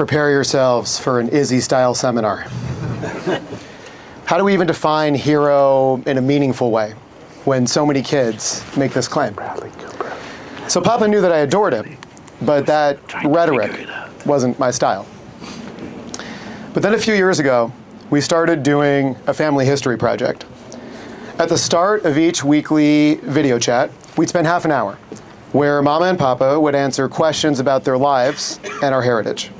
Prepare yourselves for an Izzy-style seminar. How do we even define hero in a meaningful way when so many kids make this claim? So Papa knew that I adored him, but that rhetoric wasn't my style. But then a few years ago, we started doing a family history project. At the start of each weekly video chat, we'd spend half an hour where Mama and Papa would answer questions about their lives and our heritage.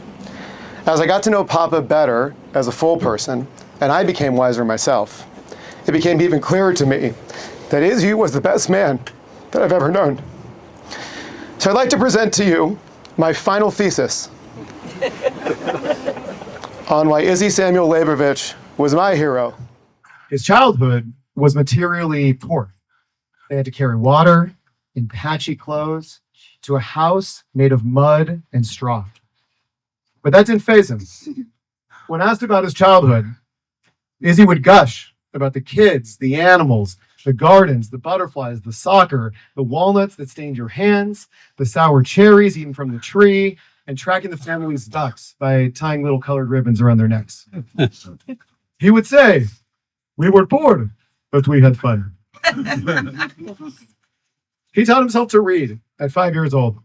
As I got to know Papa better as a full person, and I became wiser myself, it became even clearer to me that Izzy was the best man that I've ever known. So I'd like to present to you my final thesis on why Izzy Leybovich was my hero. His childhood was materially poor. They had to carry water in patchy clothes to a house made of mud and straw. But that didn't faze him. When asked about his childhood, Izzy would gush about the kids, the animals, the gardens, the butterflies, the soccer, the walnuts that stained your hands, the sour cherries eaten from the tree, and tracking the family's ducks by tying little colored ribbons around their necks. He would say, "We were poor, but we had fun." He taught himself to read at 5 years old.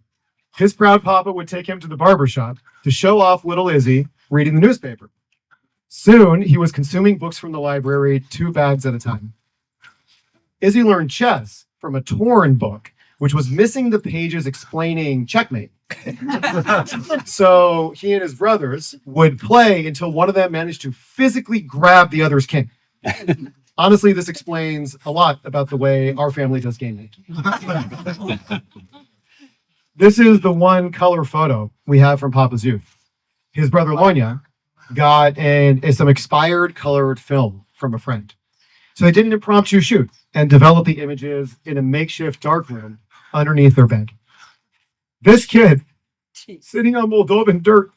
His proud papa would take him to the barber shop to show off little Izzy reading the newspaper. Soon, he was consuming books from the library 2 bags at a time. Izzy learned chess from a torn book, which was missing the pages explaining checkmate. So he and his brothers would play until one of them managed to physically grab the other's king. Honestly, this explains a lot about the way our family does game making. This is the one color photo we have from Papa's youth. His brother Lonya got some expired colored film from a friend. So they did an impromptu shoot and developed the images in a makeshift darkroom underneath their bed. This kid, sitting on Moldovan dirt,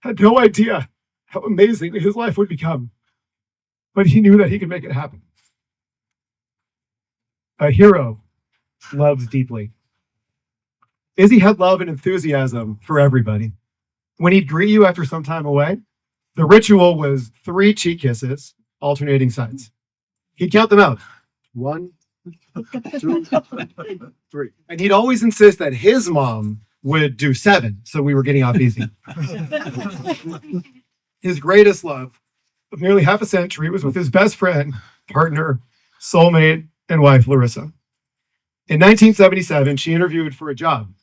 had no idea how amazing his life would become, but he knew that he could make it happen. A hero loves deeply. Izzy had love and enthusiasm for everybody. When he'd greet you after some time away, the ritual was 3 cheek kisses, alternating sides. He'd count them out. 1, 2, 3. And he'd always insist that his mom would do 7, so we were getting off easy. His greatest love of nearly half a century was with his best friend, partner, soulmate, and wife, Larissa. In 1977, she interviewed for a job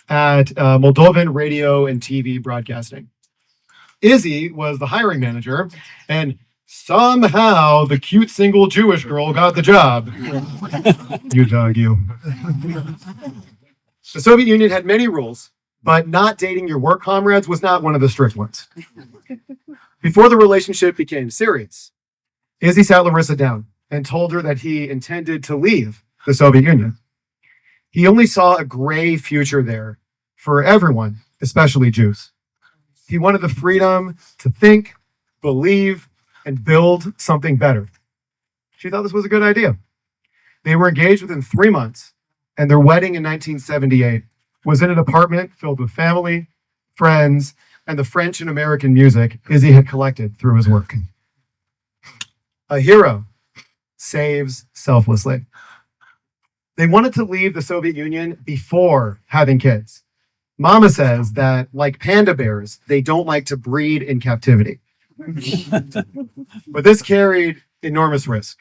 at Moldovan radio and TV broadcasting. Izzy was the hiring manager, and somehow the cute single Jewish girl got the job. You dog, you. The Soviet Union had many rules, but not dating your work comrades was not one of the strict ones. Before the relationship became serious, Izzy sat Larissa down and told her that he intended to leave the Soviet Union. He only saw a gray future there for everyone, especially Jews. He wanted the freedom to think, believe, and build something better. She thought this was a good idea. They were engaged within 3 months, and their wedding in 1978 was in an apartment filled with family, friends, and the French and American music Izzy had collected through his work. A hero saves selflessly. They wanted to leave the Soviet Union before having kids. Mama says that, like panda bears, they don't like to breed in captivity. But this carried enormous risk.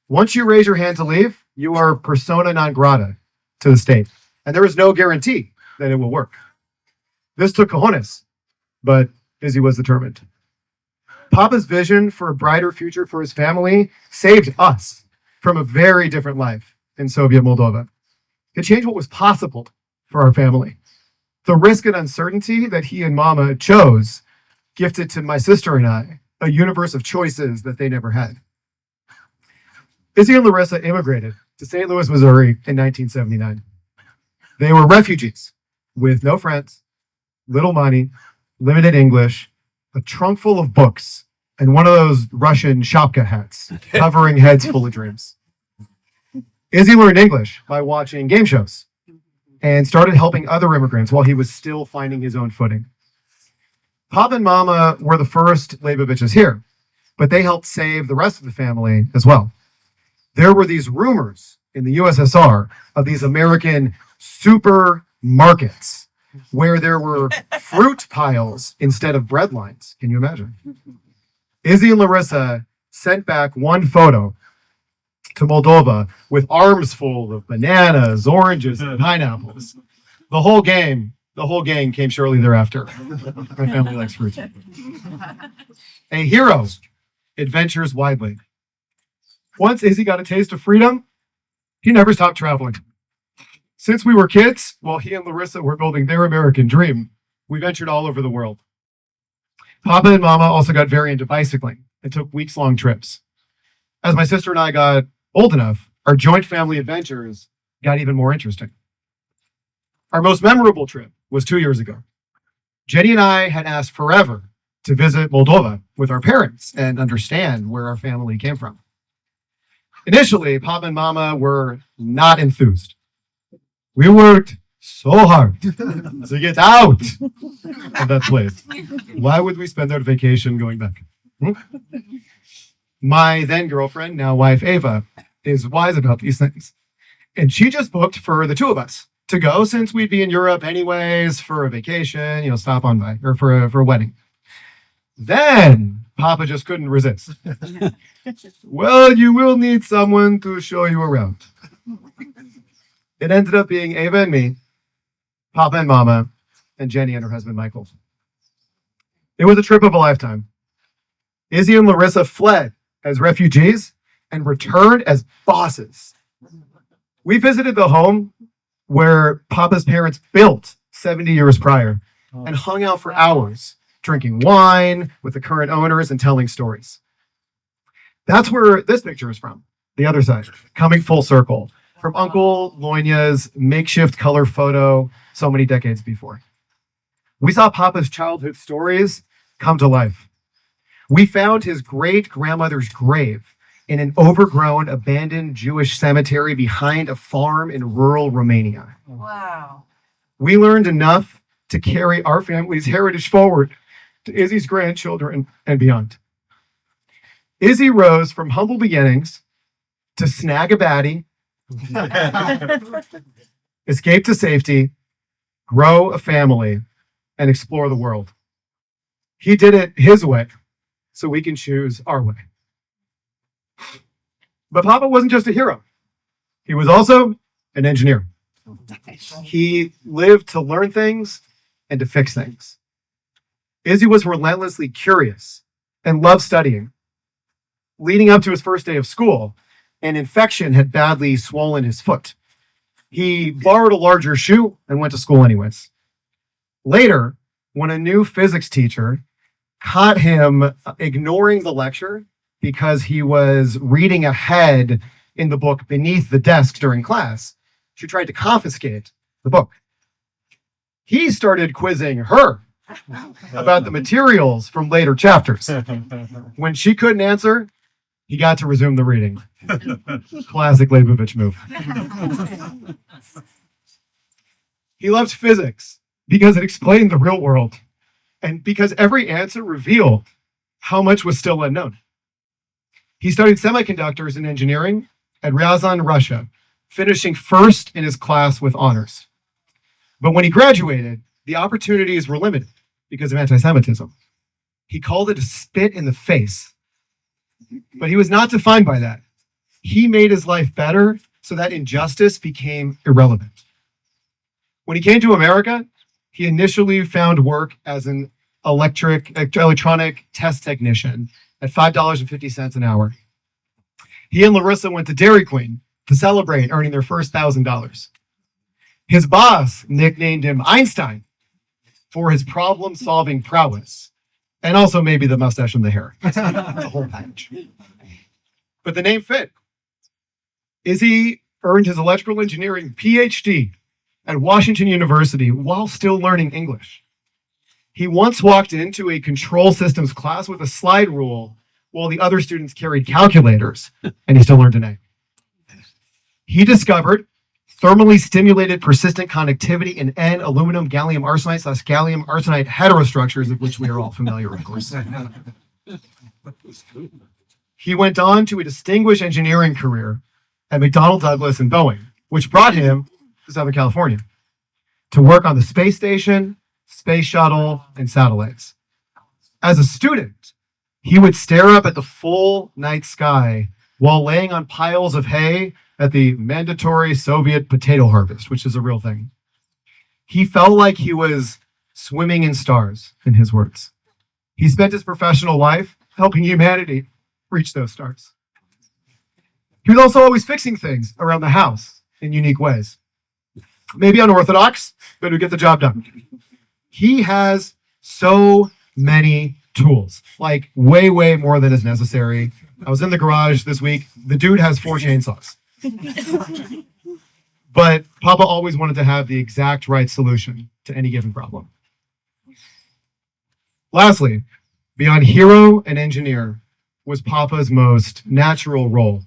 Once you raise your hand to leave, you are persona non grata to the state, and there is no guarantee that it will work. This took cojones, but Izzy was determined. Papa's vision for a brighter future for his family saved us from a very different life in Soviet Moldova. It changed what was possible for our family. The risk and uncertainty that he and Mama chose gifted to my sister and I a universe of choices that they never had. Izzy and Larissa immigrated to St. Louis, Missouri in 1979. They were refugees with no friends, little money, limited English, a trunk full of books, and one of those Russian shapka hats covering heads full of dreams. Izzy learned English by watching game shows and started helping other immigrants while he was still finding his own footing. Papa and Mama were the first Leiboviches here, but they helped save the rest of the family as well. There were these rumors in the USSR of these American supermarkets where there were fruit piles instead of bread lines. Can you imagine? Izzy and Larissa sent back one photo to Moldova with arms full of bananas, oranges, and pineapples. The whole gang came shortly thereafter. My family likes fruit. A hero adventures widely. Once Izzy got a taste of freedom, he never stopped traveling. Since we were kids, while he and Larissa were building their American dream, we ventured all over the world. Papa and Mama also got very into bicycling and took weeks-long trips. As my sister and I got old enough, our joint family adventures got even more interesting. Our most memorable trip was 2 years ago. Jenny and I had asked forever to visit Moldova with our parents and understand where our family came from. Initially, Papa and Mama were not enthused. We worked so hard to get out of that place. Why would we spend our vacation going back? My then girlfriend, now wife Ava, is wise about these things. And she just booked for the two of us to go since we'd be in Europe anyways for a vacation, stop on by, or for a wedding. Then Papa just couldn't resist. Well, you will need someone to show you around. It ended up being Ava and me, Papa and Mama, and Jenny and her husband, Michael. It was a trip of a lifetime. Izzy and Larissa fled as refugees and returned as bosses. We visited the home where Papa's parents built 70 years prior and hung out for hours, drinking wine with the current owners and telling stories. That's where this picture is from, the other side, coming full circle, from Uncle Loinya's makeshift color photo so many decades before. We saw Papa's childhood stories come to life. We found his great-grandmother's grave in an overgrown, abandoned Jewish cemetery behind a farm in rural Romania. Wow. We learned enough to carry our family's heritage forward to Izzy's grandchildren and beyond. Izzy rose from humble beginnings to snag a baddie, escape to safety, grow a family, and explore the world. He did it his way, so we can choose our way. But Papa wasn't just a hero. He was also an engineer. He lived to learn things and to fix things. Izzy was relentlessly curious and loved studying. Leading up to his first day of school, an infection had badly swollen his foot. He borrowed a larger shoe and went to school anyways. Later, when a new physics teacher caught him ignoring the lecture because he was reading ahead in the book beneath the desk during class, she tried to confiscate the book. He started quizzing her about the materials from later chapters. When she couldn't answer, he got to resume the reading. Classic Leybovich move. He loved physics because it explained the real world and because every answer revealed how much was still unknown. He studied semiconductors and engineering at Ryazan, Russia, finishing first in his class with honors. But when he graduated, the opportunities were limited because of anti-Semitism. He called it a spit in the face. But he was not defined by that. He made his life better so that injustice became irrelevant. When he came to America, he initially found work as an electronic test technician at $5.50 an hour. He and Larissa went to Dairy Queen to celebrate earning their first $1,000. His boss nicknamed him Einstein for his problem-solving prowess, and also maybe the mustache and the hair. The whole package. But the name fit. Izzy earned his electrical engineering PhD at Washington University while still learning English. He once walked into a control systems class with a slide rule while the other students carried calculators, and he still learned an A. He discovered thermally stimulated persistent conductivity in N aluminum gallium arsenide / gallium arsenide heterostructures, of which we are all familiar, of course. He went on to a distinguished engineering career at McDonnell Douglas and Boeing, which brought him to Southern California to work on the space station, space shuttle, and satellites. As a student, he would stare up at the full night sky while laying on piles of hay at the mandatory Soviet potato harvest, which is a real thing. He felt like he was swimming in stars, in his words. He spent his professional life helping humanity reach those stars. He was also always fixing things around the house in unique ways. Maybe unorthodox, but would get the job done. He has so many tools, like way, way more than is necessary. I was in the garage this week. The dude has 4 chainsaws. But Papa always wanted to have the exact right solution to any given problem. Lastly, beyond hero and engineer was Papa's most natural role,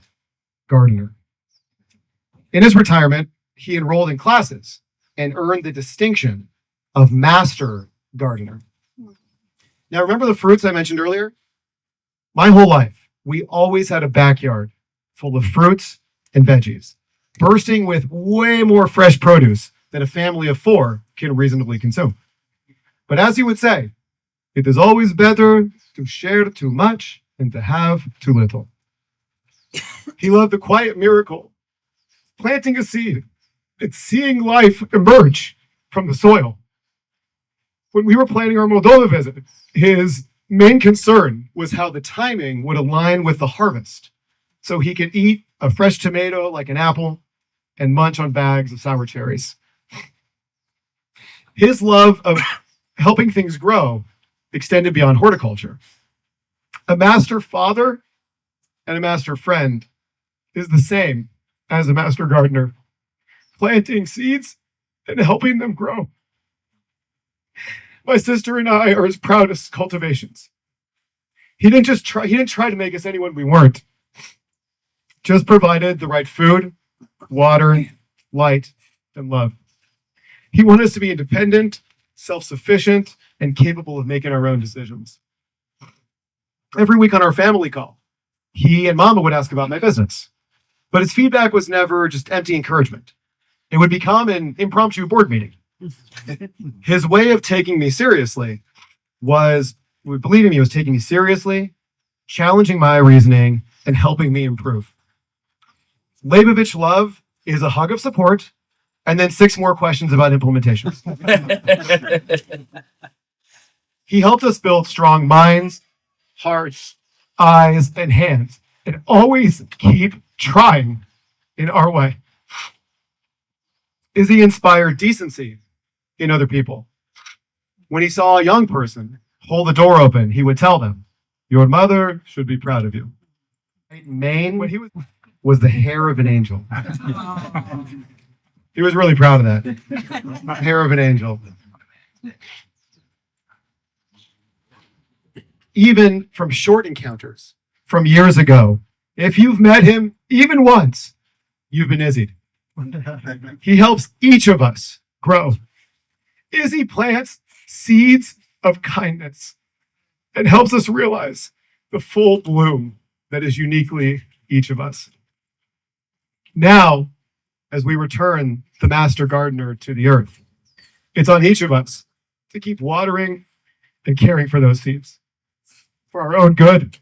gardener. In his retirement, he enrolled in classes and earned the distinction of master gardener. Now, remember the fruits I mentioned earlier? My whole life, we always had a backyard full of fruits and veggies, bursting with way more fresh produce than a family of 4 can reasonably consume. But as he would say, it is always better to share too much than to have too little. He loved the quiet miracle, planting a seed and seeing life emerge from the soil. When we were planning our Moldova visit, his main concern was how the timing would align with the harvest, so he could eat a fresh tomato like an apple and munch on bags of sour cherries. His love of helping things grow extended beyond horticulture. A master father and a master friend is the same as a master gardener, planting seeds and helping them grow. My sister and I are his proudest cultivations. He didn't try to make us anyone we weren't. Just provided the right food, water, light, and love. He wanted us to be independent, self-sufficient, and capable of making our own decisions. Every week on our family call, he and Mama would ask about my business. But his feedback was never just empty encouragement. It would become an impromptu board meeting. His way of taking me seriously was, believing me, was taking me seriously, challenging my reasoning, and helping me improve. Leybovich love is a hug of support and then 6 more questions about implementation. He helped us build strong minds, hearts, eyes, and hands, and always keep trying in our way. Izzy inspired decency in other people. When he saw a young person hold the door open, he would tell them, "Your mother should be proud of you." Maine, when he was the hair of an angel. He was really proud of that. Hair of an angel. Even from short encounters from years ago, if you've met him even once, you've been Izzy'd. He helps each of us grow. Izzy plants seeds of kindness and helps us realize the full bloom that is uniquely each of us. Now, as we return the master gardener to the earth, it's on each of us to keep watering and caring for those seeds for our own good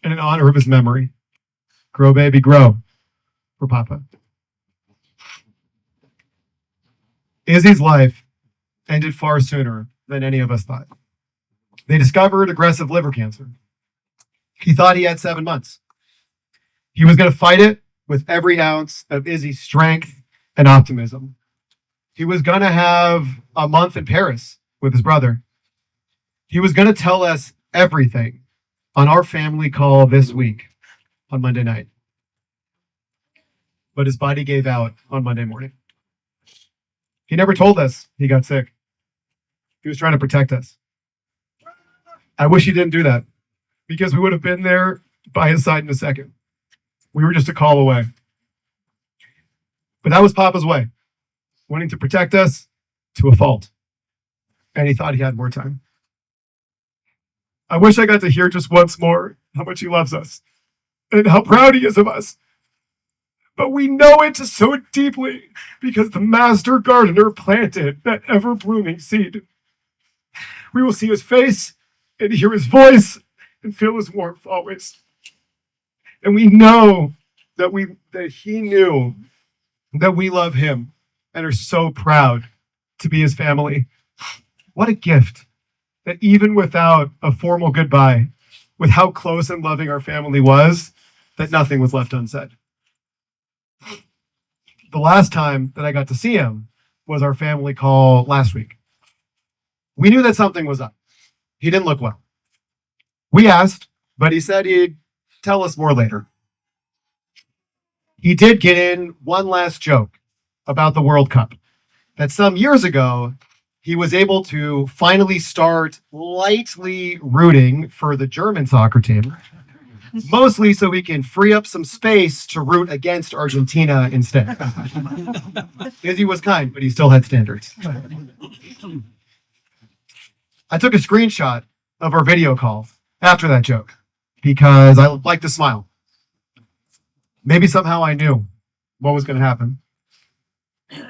and in honor of his memory. Grow, baby, grow for Papa. Izzy's life ended far sooner than any of us thought. They discovered aggressive liver cancer. He thought he had 7 months. He was going to fight it with every ounce of Izzy's strength and optimism. He was going to have a month in Paris with his brother. He was going to tell us everything on our family call this week on Monday night. But his body gave out on Monday morning. He never told us he got sick. He was trying to protect us. I wish he didn't do that, because we would have been there by his side in a second. We were just a call away. But that was Papa's way, wanting to protect us to a fault. And he thought he had more time. I wish I got to hear just once more how much he loves us and how proud he is of us. But we know it so deeply because the master gardener planted that ever-blooming seed. We will see his face and hear his voice and feel his warmth always. And we know that he knew that we love him and are so proud to be his family. What a gift that even without a formal goodbye, with how close and loving our family was, that nothing was left unsaid. The last time that I got to see him was our family call last week. We knew that something was up. He didn't look well. We asked, but he said he'd tell us more later. He did get in one last joke about the World Cup, that some years ago, he was able to finally start lightly rooting for the German soccer team, mostly so he can free up some space to root against Argentina instead. Izzy was kind, but he still had standards. I took a screenshot of our video call after that joke because I like to smile. Maybe somehow I knew what was going to happen.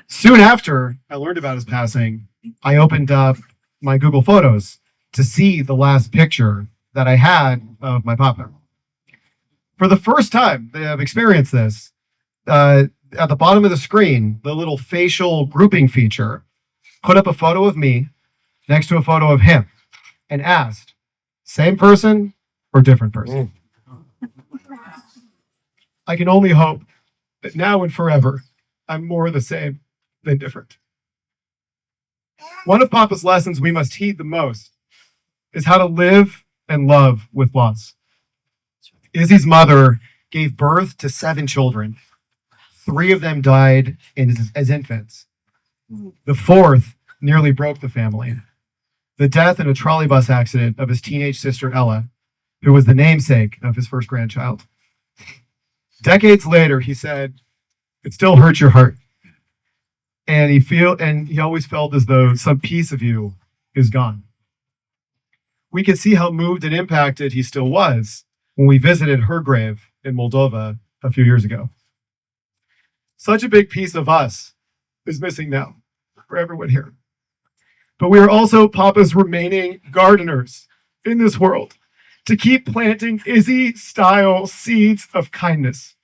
Soon after I learned about his passing, I opened up my Google Photos to see the last picture that I had of my papa. For the first time that I've experienced this, at the bottom of the screen, the little facial grouping feature put up a photo of me next to a photo of him and asked, same person or different person? I can only hope that now and forever, I'm more the same than different. One of Papa's lessons we must heed the most is how to live and love with loss. Izzy's mother gave birth to 7 children. 3 of them died as infants. The 4th nearly broke the family. The death in a trolley bus accident of his teenage sister Ella, who was the namesake of his first grandchild. Decades later, he said, "It still hurts your heart." And he always felt as though some piece of you is gone. We can see how moved and impacted he still was when we visited her grave in Moldova a few years ago. Such a big piece of us is missing now for everyone here. But we are also Papa's remaining gardeners in this world to keep planting Izzy-style seeds of kindness.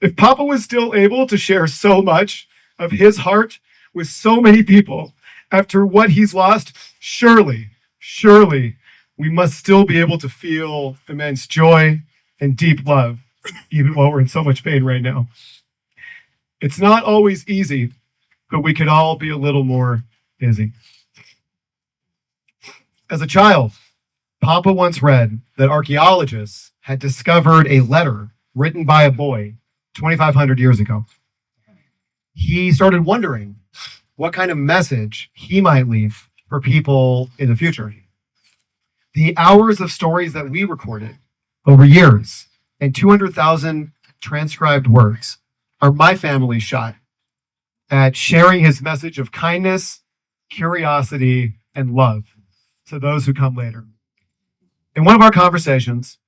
If Papa was still able to share so much of his heart with so many people after what he's lost, surely we must still be able to feel immense joy and deep love, even while we're in so much pain right now. It's not always easy, but we could all be a little more Izzy. As a child, Papa once read that archaeologists had discovered a letter written by a boy 2,500 years ago. He started wondering what kind of message he might leave for people in the future. The hours of stories that we recorded over years and 200,000 transcribed words are my family's shot at sharing his message of kindness, curiosity, and love to those who come later. In one of our conversations,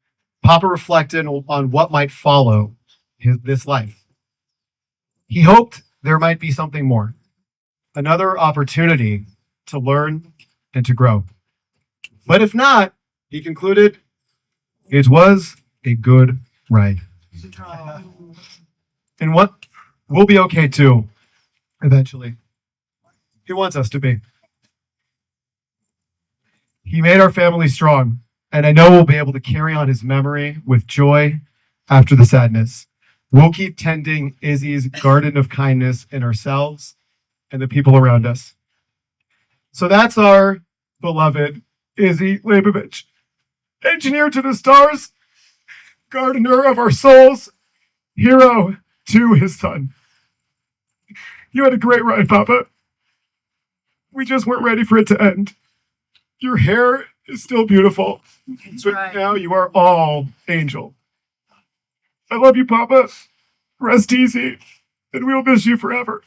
Papa reflected on what might follow this life. He hoped there might be something more, another opportunity to learn and to grow. But if not, he concluded, it was a good ride. And what we'll be okay too, eventually. He wants us to be. He made our family strong, and I know we'll be able to carry on his memory with joy after the sadness. We'll keep tending Izzy's garden of kindness in ourselves and the people around us. So that's our beloved Izzy Leybovich, engineer to the stars, gardener of our souls, hero to his son. You had a great ride, Papa. We just weren't ready for it to end. Your hair is still beautiful, but now you are all angel. I love you, Papa. Rest easy. and we'll miss you forever.